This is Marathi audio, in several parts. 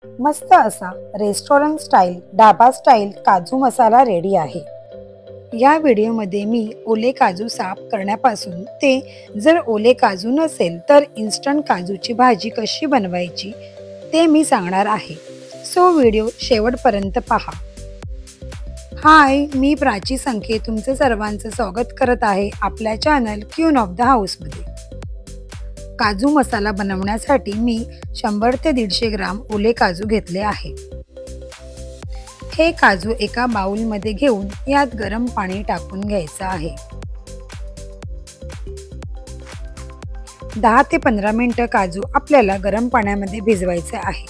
मस्त असा रेस्टॉरंट स्टाईल ढाबा स्टाईल काजू मसाला रेडी आहे। या व्हिडिओमध्ये मी ओले काजू साफ करण्यापासून ते जर ओले काजू नसेल तर इन्स्टंट काजूची भाजी कशी बनवायची ते मी सांगणार आहे। सो व्हिडिओ शेवटपर्यंत पहा। हाय, मी प्राची संखे तुमचे सर्वांचं स्वागत करत आहे आपल्या चॅनल क्वीन ऑफ द हाऊसमध्ये। काजू मसाला बनवण्यासाठी मी 100 ते 150 ग्राम ओले काजू घेतले आहे। हे काजू एका बाउलमध्ये घेऊन यात गरम पाणी टाकून घ्यायचं आहे। 10 ते 15 मिनिटं काजू आपल्याला गरम पाण्यामध्ये भिजवायचे आहे।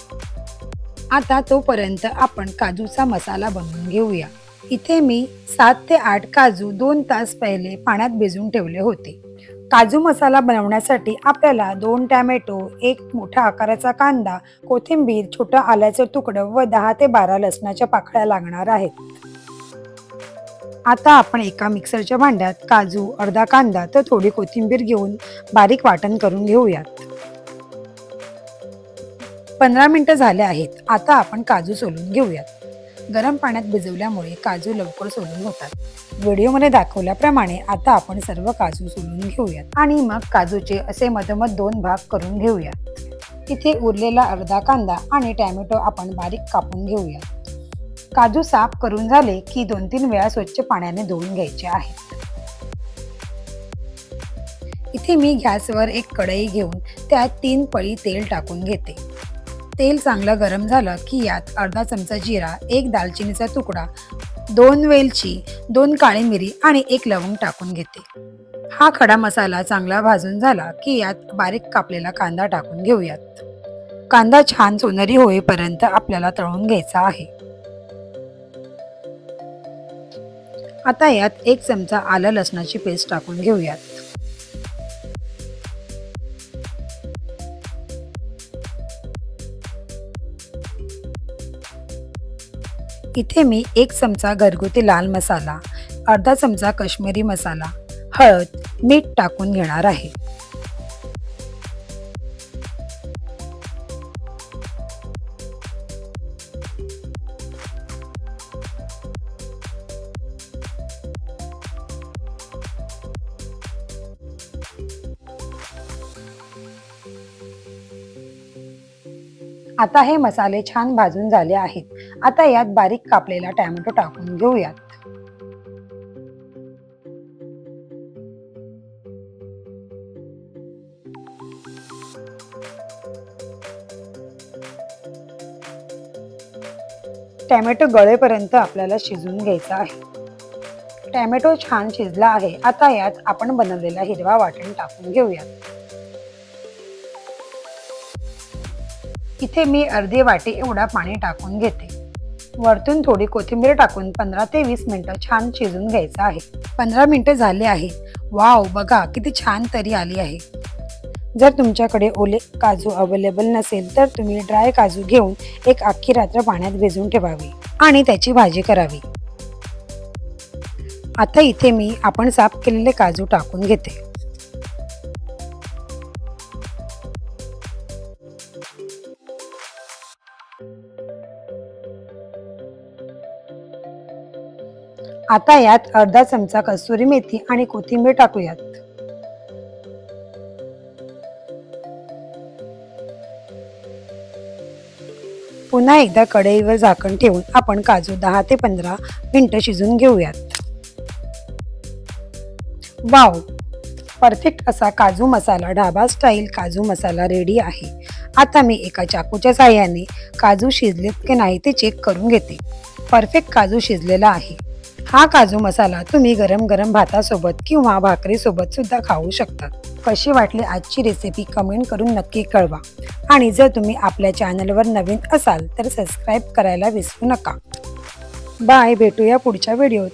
आता तोपर्यंत आपण काजूचा मसाला बनवून घेऊया। इथे मी 7 ते 8 काजू 2 तास पहिले पाण्यात भिजवून ठेवले होते। काजू मसाला बनवण्यासाठी आपल्याला 2 टोमॅटो, 1 मोठा आकाराचा कांदा, कोथिंबीर, छोटा आल्याचं तुकडं व 10 ते 12 लसणाच्या पाकळ्या लागणार आहेत। आता आपण एका मिक्सरच्या भांड्यात काजू, अर्धा कांदा तर थोडी कोथिंबीर घेऊन बारीक वाटण करून घेऊयात। 15 मिनिटं झाले आहेत। आता आपण काजू सोलून घेऊयात। गरम पाण्यात भिजवल्यामुळे काजू लवकर सोलून होतात। व्हिडिओमध्ये दाखवल्याप्रमाणे आता आपण सर्व काजू सोलून घेऊयात आणि मग काजूचे असे मधोमध 2 भाग करून घेऊयात। इथे उरलेला अर्धा कांदा आणि टोमॅटो आपण बारीक कापून घेऊयात। काजू साफ करून झाले की 2-3 वेळा स्वच्छ पाण्याने धुवून घ्यायचे आहेत। इथे मी गॅसवर एक कढई घेऊन त्यात 3 पळी तेल टाकून घेते। तेल चांगलं गरम झालं की यात अर्धा चमचा जिरा, 1 दालचिनीचा तुकडा, 2 वेलची, 2 काळी मिरी आणि 1 लवंग टाकून घेते। हा खडा मसाला चांगला भाजून झाला की यात बारीक कापलेला कांदा टाकून घेऊयात। कांदा छान सोनेरी होईपर्यंत आपल्याला तळून घ्यायचा आहे। आता यात 1 चमचा आलं लसणाची पेस्ट टाकून घेऊयात। इथे मी 1 चमचा घरगुती लाल मसाला, अर्धा चमचा काश्मीरी मसाला, हळद, मीठ टाकून घेणार आहे। आता हे मसाले छान भाजून झाले आहेत। आता यात बारीक कापलेला टोमॅटो टाकून घेऊयात। टोमॅटो गळेपर्यंत आपल्याला शिजवून घ्यायचा आहे। टोमॅटो छान शिजला आहे। आता यात आपण बनवलेला हिरवा वाटण टाकून घेऊयात। इथे मी अर्धी वाटी एवढा पाणी टाकून घेते। वरतून थोडी कोथिंबीर टाकून 15 ते 20 मिनिटं छान शिजून घ्यायचं आहे। 15 मिनिटं झाले आहेत। वाव, बघा किती छान तरी आली आहे। जर तुमच्याकडे ओले काजू अवेलेबल नसेल तर तुम्ही ड्राय काजू घेऊन एक अख्खी रात्र पाण्यात भिजवून ठेवावी आणि त्याची भाजी करावी। आता इथे मी आपण साफ केलेले काजू टाकून घेते। आता यात अर्धा चमचा कसुरी मेथी आणि कोथिंबीर टाकूयात। पुन्हा एकदा कढईवर झाकण ठेवून आपण काजू 10 ते 15 मिनिटं शिजून घेऊयात। वाव, परफेक्ट असा काजू मसाला ढाबा स्टाईल काजू मसाला रेडी आहे। आता मी एका चाकूच्या साहाय्याने काजू शिजलेत की नाही ते चेक करून घेते। परफेक्ट काजू शिजलेला आहे। हा काजू मसाला तुम्ही गरम गरम भातासोबत किंवा भाकरीसोबत सुद्धा खाऊ शकता। कशी वाटली आजची रेसिपी कमेंट करून नक्की कळवा आणि जर तुम्ही आपल्या चॅनलवर नवीन असाल तर सबस्क्राईब करायला विसरू नका। बाय, भेटूया पुढच्या व्हिडिओत।